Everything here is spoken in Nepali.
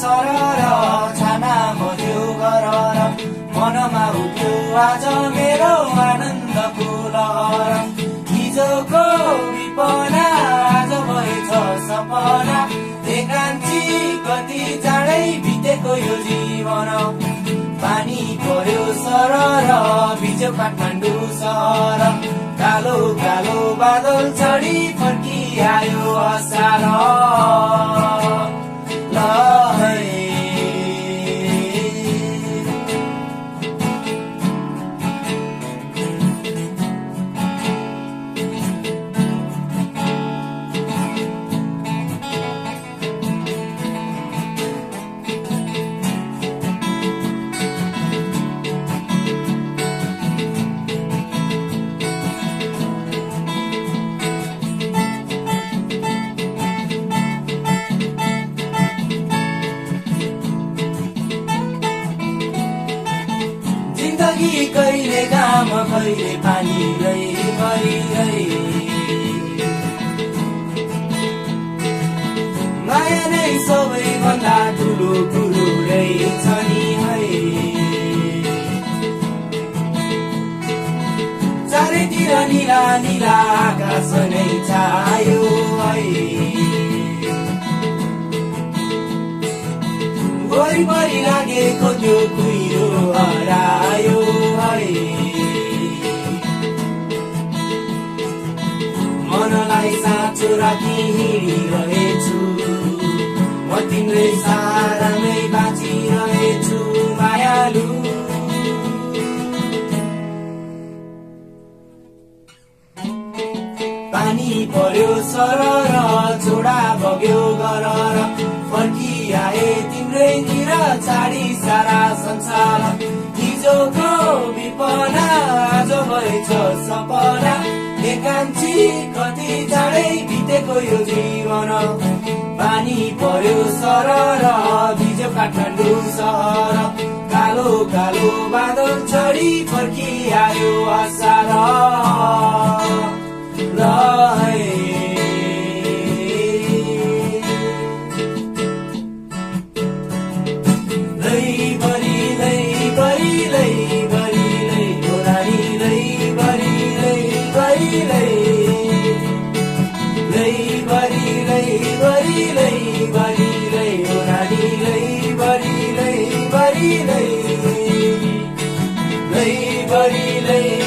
सरर छाना मर्यो गरर मनमा उठ्यो आज मेरो आनन्दको लहर हिजोको विपना आज भएछ सपना देखान्छी कति चाँडै बितेको यो जीवन पानी पर्यो सरर भिज्यो काठमाडौँ सहर कालो कालो बादल चढी फर्किआयो असार जिन्दगी कहिले घाम कहिले पानी भरिरहे माया नै सबैभन्दा ठुलो कुरो रहेछ नि है चारैतिर नीला नीला आकाश नै छायो है वरिपरि लागेको त्यो कुहिरो हरायो है मनलाई साँचो राखी हिँडिरहेछु म तिम्रै सहारामै बाँचिरहेछु मायालु पानी पर्यो सरर छोडा बग्यो गरर फर्किआए तिम्रैतिर चाडी सारा संसार हिजोको विपना आज भएछ सपना देखान्छी कति चाँडै बितेको यो जीवन पानी पर्यो सरर भिज्यो काठमाडौँ सहर कालो कालो बादल चढी फर्किआयो असार Lay